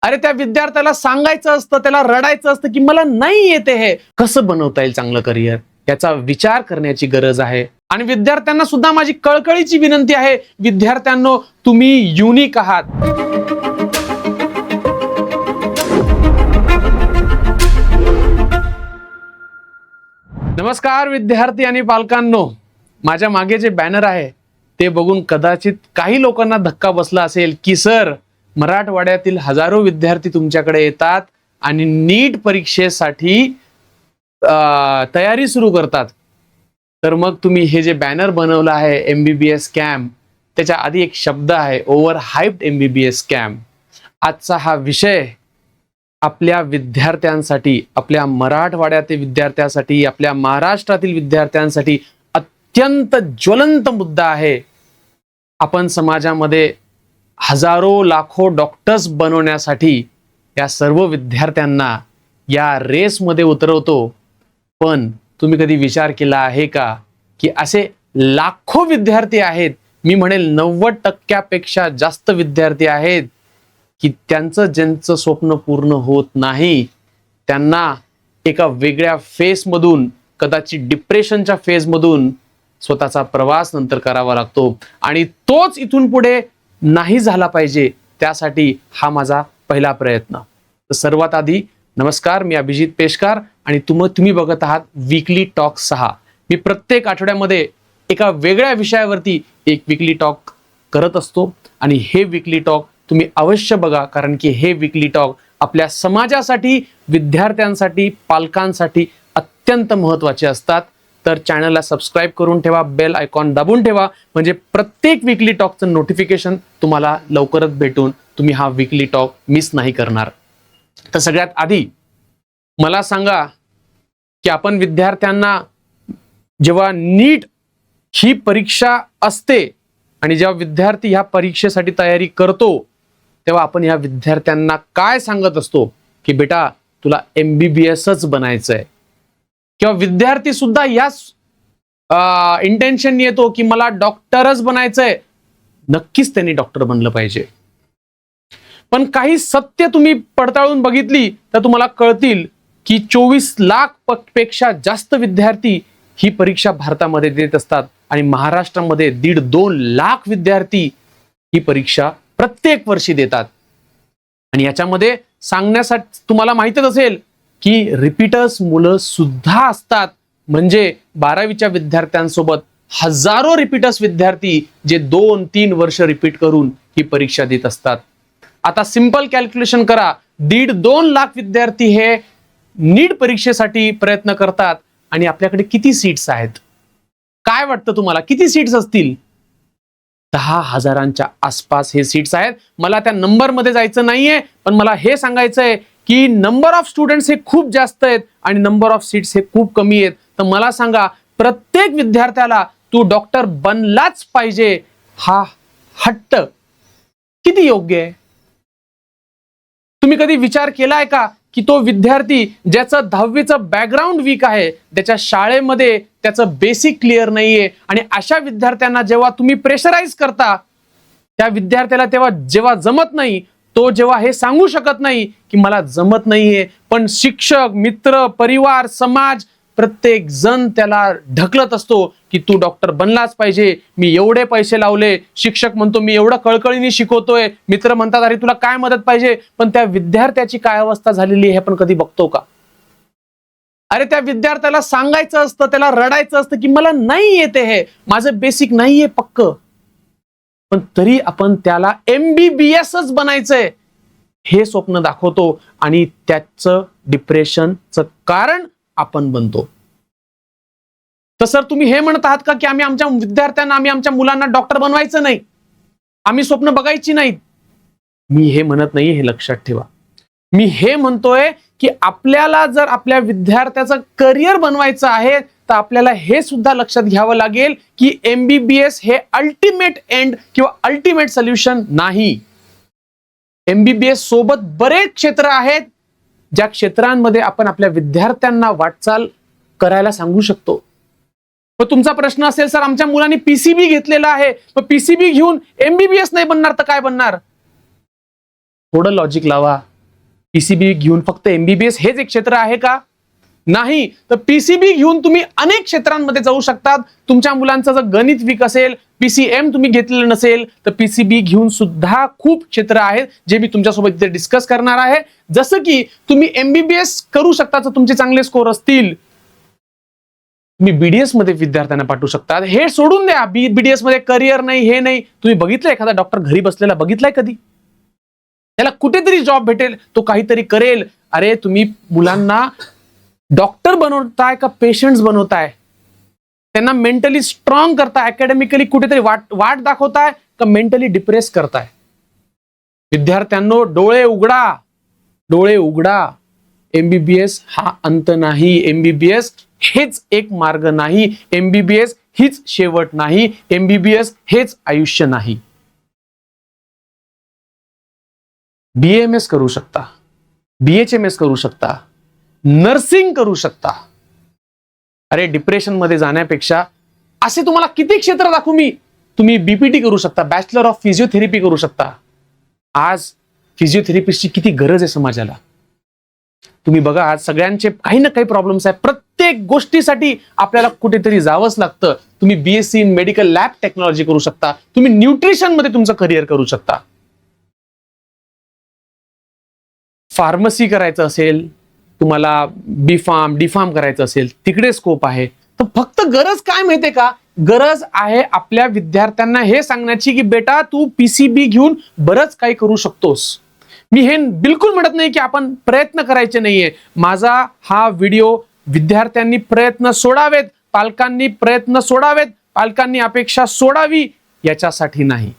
अरे त्या विद्यार्थ्याला सांगायचं असतं, त्याला रडायचं असतं की मला नाही येते हे, कसं बनवता येईल चांगलं करिअर, याचा विचार करण्याची गरज आहे. आणि विद्यार्थ्यांना सुद्धा माझी कळकळीची विनंती आहे, विद्यार्थ्यांनो तुम्ही युनिक आहात. नमस्कार विद्यार्थी आणि पालकांनो, माझ्या मागे जे बॅनर आहे ते बघून कदाचित काही लोकांना धक्का बसला असेल की सर, मराठवाड्यातील हजारो विद्यार्थी तुमच्याकडे येतात आणि नीट परीक्षेसाठी तयारी सुरू करतात, तर मग तुम्ही हे जे बॅनर बनवलं आहे MBBS कॅम्प, त्याच्या आधी एक शब्द आहे ओव्हर हाइप्ड MBBS कॅम्प. आजचा हा विषय आपल्या विद्यार्थ्यांसाठी, आपल्या मराठवाड्यातील विद्यार्थ्यांसाठी, आपल्या महाराष्ट्रातील विद्यार्थ्यांसाठी अत्यंत ज्वलंत मुद्दा आहे. आपण समाजामध्ये हजारो लाखो डॉक्टर्स बनवण्यासाठी या सर्व विद्यार्थ्यांना या रेसमध्ये उतरवतो, पण तुम्ही कधी विचार केला आहे का की असे लाखो विद्यार्थी आहेत, मी म्हणेल 90% जास्त विद्यार्थी आहेत की ज्यांचं स्वप्न पूर्ण होत नाही, त्यांना एका वेगळ्या फेजमधून, कदाचित डिप्रेशनच्या फेजमधून स्वतःचा प्रवास नंतर करावा लागतो. आणि तोच इथून पुढे नाही झाला पाहिजे, त्यासाठी हा माझा पहिला प्रयत्न. तर सर्वात आधी नमस्कार, मी अभिजित पेशकार आणि तुम्ही बघत आहात वीकली टॉक 6. मी प्रत्येक आठवड्यामध्ये एका वेगळ्या विषयावरती एक वीकली टॉक करत असतो आणि हे वीकली टॉक तुम्ही अवश्य बघा, कारण की हे वीकली टॉक आपल्या समाजासाठी, विद्यार्थ्यांसाठी, पालकांसाठी अत्यंत महत्त्वाचे असतात. तर चॅनलला सबस्क्राईब करून ठेवा, बेल आयकॉन दाबून ठेवा, म्हणजे प्रत्येक वीकली टॉकचं नोटिफिकेशन तुम्हाला लवकरच भेटून तुम्ही हा वीकली टॉक मिस नाही करणार. तर सगळ्यात आधी मला सांगा की आपण विद्यार्थ्यांना जेव्हा नीट ही परीक्षा असते आणि जेव्हा विद्यार्थी ह्या परीक्षेसाठी तयारी करतो, तेव्हा आपण ह्या विद्यार्थ्यांना काय सांगत असतो की बेटा तुला MBBSच बनायचंय. किंवा विद्यार्थी सुद्धा याच इंटेन्शन येतो की मला डॉक्टरच बनायचंय. नक्कीच त्यांनी डॉक्टर बनलं पाहिजे, पण काही सत्य तुम्ही पडताळून बघितली तर तुम्हाला कळतील की 24 लाख पेक्षा जास्त विद्यार्थी ही परीक्षा भारतामध्ये देत असतात आणि महाराष्ट्रामध्ये 1.5-2 लाख विद्यार्थी ही परीक्षा प्रत्येक वर्षी देतात. आणि याच्यामध्ये सांगण्यासाठी तुम्हाला माहितच असेल की रिपीटर्स मुलं सुद्धा असतात, म्हणजे 12वीच्या विद्यार्थ्यांसोबत हजारो रिपीटर्स विद्यार्थी जे 2-3 वर्ष रिपीट करून ही परीक्षा देत असतात. आता सिंपल कॅल्क्युलेशन करा, 1.5-2 लाख विद्यार्थी हे नीट परीक्षेसाठी प्रयत्न करतात आणि आपल्याकडे किती सीट्स आहेत? काय वाटतं तुम्हाला, किती सीट्स असतील? 10,000च्या आसपास हे सीट्स आहेत. मला त्या नंबरमध्ये जायचं नाहीये, पण मला हे सांगायचंय की नंबर ऑफ स्टुडंट्स हे खूप जास्त आहेत आणि नंबर ऑफ सीट्स हे खूप कमी आहेत. तर मला सांगा, प्रत्येक विद्यार्थ्याला तू डॉक्टर बनलाच पाहिजे हा हट्ट किती योग्य आहे? तुम्ही कधी विचार केलाय का की तो विद्यार्थी ज्याचं 10वीचं बॅकग्राऊंड वीक आहे, त्याच्या शाळेमध्ये त्याचं बेसिक क्लिअर नाहीये, आणि अशा विद्यार्थ्यांना जेव्हा तुम्ही प्रेशराईज करता, त्या विद्यार्थ्याला तेव्हा जेव्हा जमत नाही, तो जेव्हा हे सांगू शकत नाही की मला जमत नाहीये, पण शिक्षक, मित्र, परिवार, समाज प्रत्येक जण त्याला ढकलत असतो की तू डॉक्टर बनलाच पाहिजे, मी एवढे पैसे लावले, शिक्षक म्हणतो मी एवढं कळकळीने शिकवतोय, मित्र म्हणतात अरे तुला काय मदत पाहिजे, पण त्या विद्यार्थ्याची काय अवस्था झालेली आहे आपण कधी बघतो का? अरे त्या विद्यार्थ्याला सांगायचं असतं, त्याला रडायचं असतं की मला नाही येते हे, माझं बेसिक नाहीये पक्क, पण तरी आपण त्याला MBBSच बनायचंय हे स्वप्न दाखवतो आणि त्याचं डिप्रेशनचं कारण आपण बनतो. तर सर तुम्ही हे म्हणत आहात का की आम्ही आमच्या विद्यार्थ्यांना, आम्ही आमच्या मुलांना डॉक्टर बनवायचं नाही, आम्ही स्वप्न बघायची नाहीत? मी हे म्हणत नाही, हे लक्षात ठेवा. मी हे म्हणतोय की आपल्याला जर आपल्या विद्यार्थ्याचं करिअर बनवायचं आहे तर आपल्याला हे सुद्धा लक्षात घ्यावं लागेल की MBBS हे अल्टिमेट एंड किंवा अल्टिमेट सोल्युशन नाही. MBBS सोबत बरेच क्षेत्र आहेत ज्या क्षेत्रांमध्ये आपण आपल्या विद्यार्थ्यांना वाटचाल करायला सांगू शकतो. पण तुमचा प्रश्न असेल सर आमच्या मुलांनी PCB घेतलेला आहे, मग PCB घेऊन MBBS नाही बनणार तर काय बनणार? थोडं लॉजिक लावा. पीसीबी घेऊन फक्त एमबीबीएस हेच एक क्षेत्र आहे का? नाही. तर पीसीबी घेऊन तुम्ही अनेक क्षेत्रांमध्ये जाऊ शकतात. तुमच्या मुलांचं जर गणित वीक असेल, पीसीएम तुम्ही घेतलेलं नसेल, तर पीसीबी घेऊन सुद्धा खूप क्षेत्र आहेत जे मी तुमच्यासोबत इथे डिस्कस करणार आहे. जसं की तुम्ही एमबीबीएस करू शकता जर तुमचे चांगले स्कोर असतील. तुम्ही बीडीएस मध्ये विद्यार्थ्यांना पाठवू शकता. हे सोडून द्या, बीडीएस मध्ये करिअर नाही, हे नाही. तुम्ही बघितलं एखादा डॉक्टर घरी बसलेला बघितलाय कधी? त्याला कुठेतरी जॉब भेटेल, तो काहीतरी करेल. अरे तुम्ही मुलांना डॉक्टर बनवताय का पेशंट्स बनवताय? त्यांना मेंटली स्ट्रॉंग करताय, अकॅडमिकली कुठेतरी वाट दाखवताय का मेंटली डिप्रेस करताय? विद्यार्थ्यांनो, डोळे उघडा, डोळे उघडा. एमबीबीएस हा अंत नाही. एमबीबीएस हेच एक मार्ग नाही. एमबीबीएस हीच शेवट नाही. एमबीबीएस हेच आयुष्य नाही. बीएमएस करू शकता, बीएचएमएस करू शकता, नर्सिंग करू शकता. अरे डिप्रेशन मध्ये जाण्यापेक्षा असे तुम्हाला किती क्षेत्र दाखवू मी. तुम्ही बीपीटी करू शकता, बॅचलर ऑफ फिजिओथेरपी करू शकता. आज फिजिओथेरपिस्टची किती गरज आहे समाजाला. तुम्ही बघा, आज सगळ्यांचे काही ना काही प्रॉब्लेम्स आहेत. प्रत्येक गोष्टीसाठी आपल्याला कुठेतरी जावंच लागतं. तुम्ही BSc in medical lab technology करू शकता. तुम्ही न्यूट्रिशन मध्ये तुमचं करिअर करू शकता. फार्मसी करायचं असेल, तुम्हाला डी फार्म करायचं असेल, तिकडे स्कोप आहे. तर फक्त गरज काय माहितीये का? गरज आहे आपल्या विद्यार्थ्यांना हे सांगण्याची की बेटा तू पीसीबी घेऊन बरंच काही करू शकतोस. मी हे बिलकुल म्हणत नाही की आपण प्रयत्न करायचे नाहीये. माझा हा व्हिडिओ विद्यार्थ्यांनी प्रयत्न सोडावेत, पालकांनी प्रयत्न सोडावेत, पालकांनी अपेक्षा सोडावी याच्यासाठी नाही.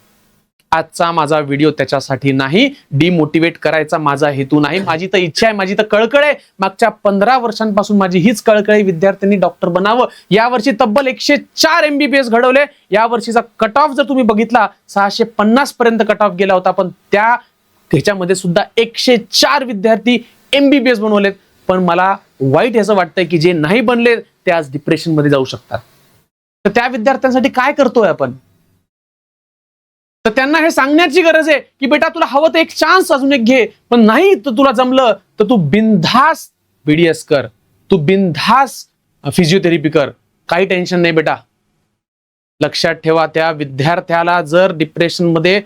आजचा माझा व्हिडिओ त्याच्यासाठी नाही. डिमोटिवेट करायचा माझा हेतू नाही. माझी तर इच्छा आहे, माझी तर कळकळ आहे. मागच्या 15 वर्षांपासून माझी हीच कळकळ आहे, विद्यार्थ्यांनी डॉक्टर बनावं. यावर्षी तब्बल 104 एमबीबीएस घडवले. या वर्षीचा कट ऑफ जर तुम्ही बघितला 650 पर्यंत कट ऑफ गेला होता. पण त्या ह्याच्यामध्ये सुद्धा 104 विद्यार्थी एमबीबीएस बनवलेत. पण मला वाईट असं वाटतंय की जे नाही बनले ते आज डिप्रेशन मध्ये जाऊ शकतात. तर त्या विद्यार्थ्यांसाठी काय करतोय आपण? तर त्यांना हे सांगण्याची गरज आहे की बेटा तुला हवं तर एक चान्स अजून एक घे, पण नाही तर तुला जमलं तर तू बिनधास बीडीएस कर, तू बिनधास फिजिओथेरपी कर. काही टेन्शन नाही बेटा. लक्षात ठेवा, त्या विद्यार्थ्याला जर डिप्रेशन मध्ये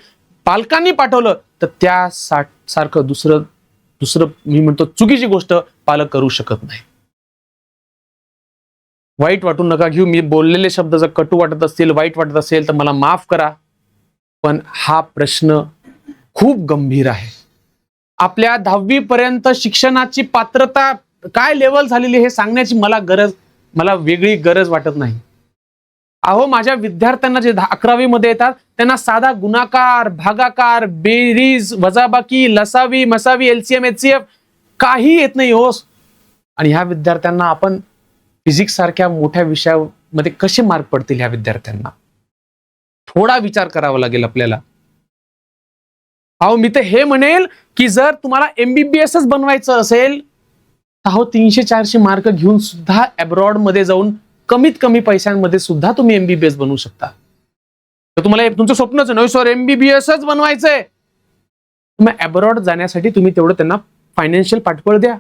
पालकांनी पाठवलं तर त्या सारखं दुसरं मी म्हणतो चुकीची गोष्ट पालक करू शकत नाही. वाईट वाटू नका घेऊ. मी बोललेले शब्द जर कटू वाटत असतील, वाईट वाटत असेल तर मला माफ करा. पण हा प्रश्न खूप गंभीर आहे. आपल्या 10वी पर्यंत शिक्षणाची पात्रता काय लेवल झालेली हे सांगण्याची मला वेगळी गरज वाटत नाही. अहो, माझ्या विद्यार्थ्यांना जे 11वी मध्ये येतात त्यांना साधा गुणाकार, भागाकार, बेरीज, वजाबाकी, लसावी, मसावी, एलसीएम, एचसीएफ काही येत नाही हो. आणि ह्या विद्यार्थ्यांना आपण फिजिक्स सारख्या मोठ्या विषयामध्ये कसे मार्क पडतील? ह्या विद्यार्थ्यांना थोडा विचार करावा लागेल आपल्याला. अहो, मी तर हे म्हणेल की जर तुम्हाला एमबीबीएसच बनवायचं असेल तर 300-400 मार्क घेऊन सुद्धा अब्रॉड मध्ये जाऊन कमीत कमी पैशांमध्ये सुद्धा तुम्ही एमबीबीएस बनवू शकता. तर तुम्हाला तुमचं स्वप्नच नाही सर एमबीबीएसच बनवायचंय, मग अब्रॉड जाण्यासाठी तुम्ही तेवढं त्यांना फायनान्शियल पाठबळ द्या.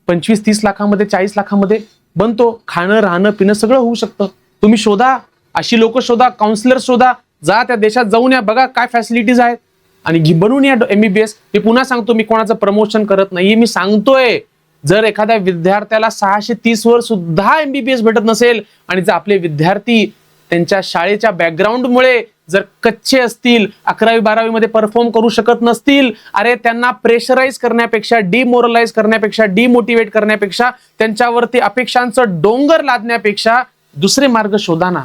25-30 लाखामध्ये, 40 लाखामध्ये बनतो. खाणं, राहणं, पिणं सगळं होऊ शकतं. तुम्ही शोधा, अशी लोक शोधा, काउन्सिलर शोधा, जा त्या देशात जाऊन या, बघा काय फॅसिलिटीज आहेत आणि बनवून या एमबीबीएस. मी पुन्हा सांगतो, मी कोणाचं प्रमोशन करत नाहीये. मी सांगतोय जर एखाद्या विद्यार्थ्याला 630 वर सुद्धा एमबीबीएस भेटत नसेल आणि जर आपले विद्यार्थी त्यांच्या शाळेच्या बॅकग्राऊंडमुळे जर कच्चे असतील, 11वी-12वी मध्ये परफॉर्म करू शकत नसतील, अरे त्यांना प्रेशराईज करण्यापेक्षा, डिमोरलाइज करण्यापेक्षा, डिमोटिवेट करण्यापेक्षा, त्यांच्यावरती अपेक्षांचं डोंगर लादण्यापेक्षा दुसरे मार्ग शोधा ना.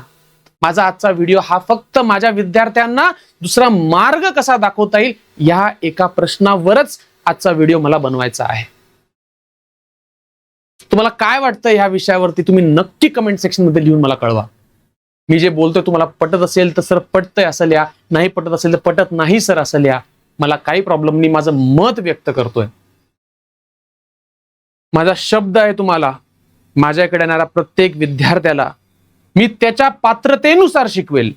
माझा आजचा व्हिडिओ हा फक्त माझ्या विद्यार्थ्यांना दुसरा मार्ग कसा दाखवता येईल या एका प्रश्नावरच आजचा व्हिडिओ मला बनवायचा आहे. तुम्हाला काय वाटतं ह्या विषयावरती तुम्ही नक्की कमेंट सेक्शन मध्ये लिहून मला कळवा. मी जे बोलतोय तुम्हाला पटत असेल तर सर पटतंय असं लिहा, नाही पटत असेल तर पटत नाही सर असं लिहा. मला काही प्रॉब्लेम नाही, माझं मत व्यक्त करतोय. माझा शब्द आहे तुम्हाला, माझ्याकडे येणाऱ्या प्रत्येक विद्यार्थ्याला मी त्याच्या पात्रतेनुसार शिकवेल.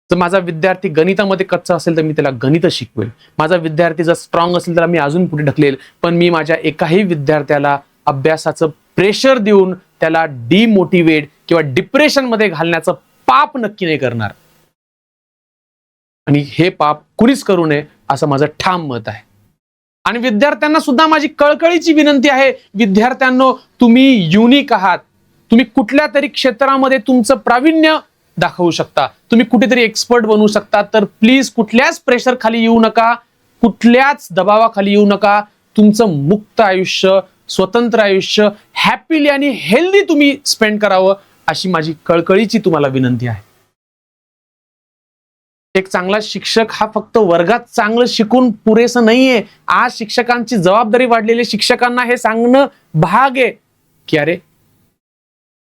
जर माझा विद्यार्थी गणितामध्ये कच्चा असेल तर मी त्याला गणित शिकवेल. माझा विद्यार्थी जर स्ट्रॉंग असेल तर मी अजून पुढे ढकलेल. पण मी माझ्या एकाही विद्यार्थ्याला अभ्यासाचं प्रेशर देऊन त्याला डिमोटिवेट किंवा डिप्रेशन मध्ये घालण्याचं पाप नक्की नाही करणार. आणि हे पाप कुणीच करू नये असं माझं ठाम मत आहे. आणि विद्यार्थ्यांना सुद्धा माझी कळकळीची विनंती आहे, विद्यार्थ्यांनो तुम्ही युनिक आहात. तुम्ही कुठल्या तरी क्षेत्रामध्ये तुमचं प्रावीण्य दाखवू शकता, तुम्ही कुठेतरी एक्सपर्ट बनवू शकता. तर प्लीज कुठल्याच प्रेशर खाली येऊ नका, कुठल्याच दबावाखाली येऊ नका. तुमचं मुक्त आयुष्य, स्वतंत्र आयुष्य हॅपीली आणि हेल्दी तुम्ही स्पेंड करावं अशी माझी कळकळीची तुम्हाला विनंती आहे. एक चांगला शिक्षक हा फक्त वर्गात चांगलं शिकून पुरेसं नाहीये. आज शिक्षकांची जबाबदारी वाढलेली, शिक्षकांना हे सांगणं भाग आहे की अरे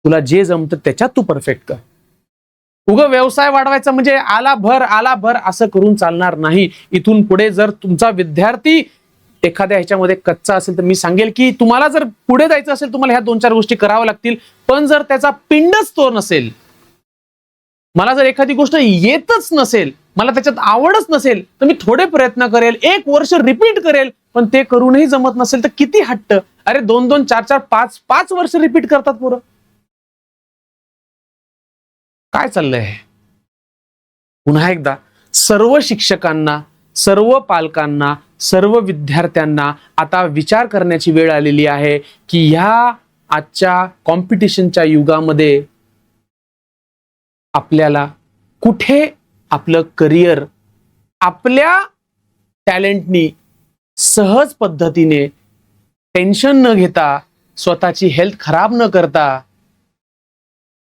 तुला जे जमतं त्याच्यात तू परफेक्ट कर. उगं व्यवसाय वाढवायचा म्हणजे आला भर असं करून चालणार नाही. इथून पुढे जर तुमचा विद्यार्थी एखाद्या ह्याच्यामध्ये कच्चा असेल तर मी सांगेल की तुम्हाला जर पुढे जायचं असेल तुम्हाला ह्या 2-4 गोष्टी कराव्या लागतील. पण जर त्याचा पिंडच तो नसेल, मला जर एखादी गोष्ट येतच नसेल, मला त्याच्यात आवडच नसेल, तर मी थोडे प्रयत्न करेल, 1 वर्ष रिपीट करेल. पण ते करूनही जमत नसेल तर किती हट्ट. अरे 2-2, 4-4, 5-5 वर्ष रिपीट करतात पोरं. काय चाललंय? पुन्हा एकदा सर्व शिक्षकांना, सर्व पालकांना, सर्व विद्यार्थ्यांना आता विचार करण्याची वेळ आलेली आहे की ह्या आजच्या कॉम्पिटिशनच्या युगामध्ये आपल्याला कुठे आपलं करिअर आपल्या टॅलेंटनी सहज पद्धतीने टेन्शन न घेता, स्वतःची हेल्थ खराब न करता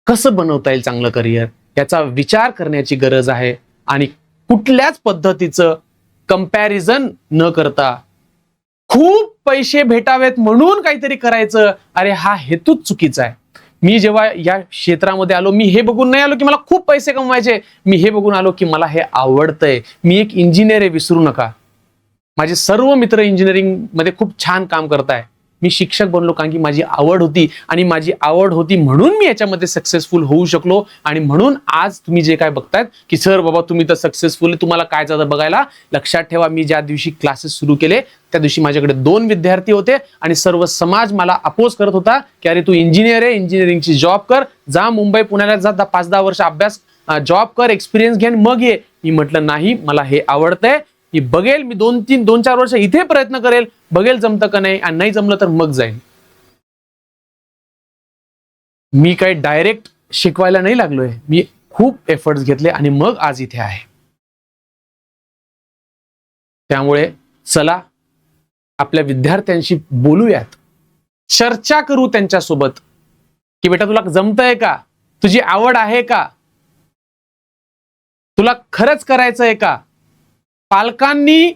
कसं बनवता येईल चांगलं करिअर, याचा विचार करण्याची गरज आहे. आणि कुठल्याच पद्धतीचं कंपॅरिझन न करता खूप पैसे भेटावेत म्हणून काहीतरी करायचं, अरे हा हेतूच चुकीचा आहे. मी जेव्हा या क्षेत्रामध्ये आलो, मी हे बघून नाही आलो की मला खूप पैसे कमवायचे, मी हे बघून आलो की मला हे आवडतंय. मी एक इंजिनियर आहे, विसरू नका. माझे सर्व मित्र इंजिनिअरिंग मध्ये खूप छान काम करताय. मी शिक्षक बनलो कारण की माझी आवड होती, आणि माझी आवड होती म्हणून मी याच्यामध्ये सक्सेसफुल होऊ शकलो. आणि म्हणून आज तुम्ही जे काय बघतायत की सर बाबा तुम्ही तर सक्सेसफुल आहे, तुम्हाला काय जातं बघायला. लक्षात ठेवा, मी ज्या दिवशी क्लासेस सुरू केले त्या दिवशी माझ्याकडे 2 विद्यार्थी होते आणि सर्व समाज मला अपोज करत होता की अरे तू इंजिनियर आहे, इंजिनिअरिंगची जॉब कर, जा मुंबई पुण्याला जा, 5-10 वर्ष अभ्यास जॉब कर, एक्सपिरियन्स घे मग ये. मी म्हटलं नाही, मला हे आवडतंय, मी बघेल, मी 2-4 वर्ष इथे प्रयत्न करेल, बघेल जमतं का नाही, आणि नाही जमलं तर मग जाईल. मी काही डायरेक्ट शिकवायला नाही लागलोय, मी खूप एफर्ट्स घेतले आणि मग आज इथे आहे. त्यामुळे चला आपल्या विद्यार्थ्यांशी बोलूयात, चर्चा करू त्यांच्यासोबत की बेटा तुला जमतंय का, तुझी आवड आहे का, तुला खरंच करायचंय का. पालकांनी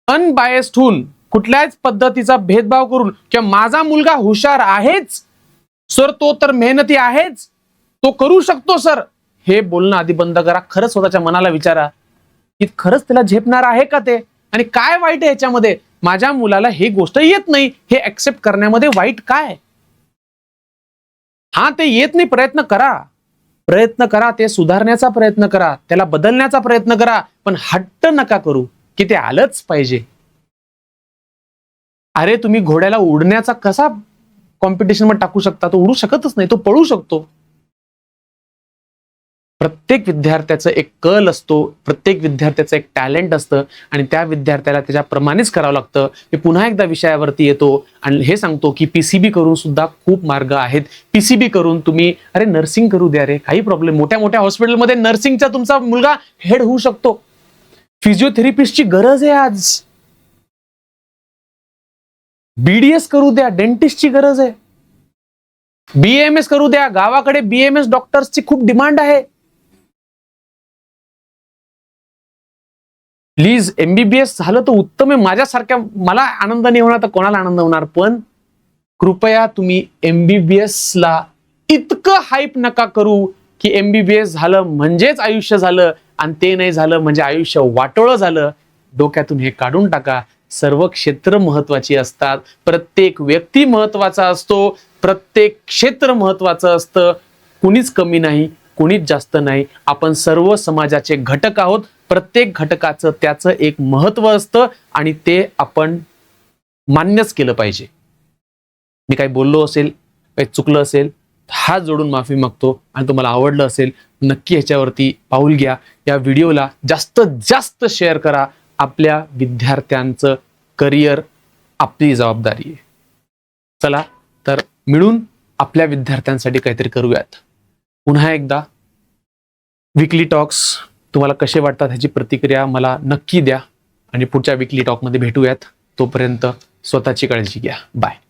अनबायस्ड होऊन, कुठल्याच पद्धतीचा भेदभाव करून किंवा माझा मुलगा हुशार आहेच सर, तो तर मेहनती आहेच, तो करू शकतो सर, हे बोलणं आधी बंद करा. खरंच स्वतःच्या मनाला विचारा की खरंच त्याला झेपणार आहे का ते, आणि काय वाईट आहे याच्यामध्ये. माझ्या मुलाला ही गोष्ट येत नाही हे ऍक्सेप्ट करण्यामध्ये वाईट काय. हा ते येत नाही, प्रयत्न करा, ते सुधारण्याचा प्रयत्न करा, त्याला बदलण्याचा प्रयत्न करा, पण हट्ट नका करू की ते आलंच पाहिजे. अरे तुम्ही घोड्याला उडण्याचा कसा कॉम्पिटिशन मध्ये टाकू शकता, तो उडू शकतच नाही, तो पळू शकतो. प्रत्येक विद्यार्थ्याचं एक कल असतो, प्रत्येक विद्यार्थ्याचं एक टॅलेंट असतं, आणि त्या विद्यार्थ्याला त्याच्याप्रमाणेच करावं लागतं. मी पुन्हा एकदा विषयावरती येतो आणि हे सांगतो की पीसीबी करून सुद्धा खूप मार्ग आहेत. पीसीबी करून तुम्ही अरे नर्सिंग करू द्या रे, काही प्रॉब्लेम. मोठ्या मोठ्या हॉस्पिटलमध्ये नर्सिंगचा तुमचा मुलगा हेड होऊ शकतो. फिजिओथेरपिस्टची गरज आहे आज. बीडीएस करू द्या, डेंटिस्टची गरज आहे. बीएमएस करू द्या, गावाकडे बीएमएस डॉक्टर्सची खूप डिमांड आहे. प्लीज एमबीबीएस झालं तर उत्तम आहे. माझ्यासारख्या मला आनंद नाही होणार तर कोणाला आनंद होणार. पण कृपया तुम्ही एमबीबीएस ला इतकं हाईप नका करू की एमबीबीएस झालं म्हणजेच आयुष्य झालं, आणि ते नाही झालं म्हणजे आयुष्य वाटोळं झालं. डोक्यातून हे काढून टाका. सर्व क्षेत्र महत्वाची असतात, प्रत्येक व्यक्ती महत्वाचा असतो, प्रत्येक क्षेत्र महत्वाचं असतं. कुणीच कमी नाही. कोणीच जास्त नाही. आपण सर्व समाजाचे घटक आहोत. प्रत्येक घटकाचं त्याचं एक महत्व असतं आणि ते आपण मान्यच केलं पाहिजे. मी काही बोललो असेल, काही चुकलं असेल, हात जोडून माफी मागतो. आणि तुम्हाला आवडलं असेल नक्की ह्याच्यावरती पाऊल घ्या. या व्हिडिओला जास्तीत जास्त शेअर करा. आपल्या विद्यार्थ्यांचं करिअर आपली जबाबदारी आहे. चला तर मिळून आपल्या विद्यार्थ्यांसाठी काहीतरी करूयात. पुन्हा एकदा वीकली टॉक्स तुम्हाला कसे वाटतात ह्याची प्रतिक्रिया मला नक्की द्या आणि पुढच्या वीकली टॉकमध्ये भेटूयात. तोपर्यंत स्वतःची काळजी घ्या. बाय.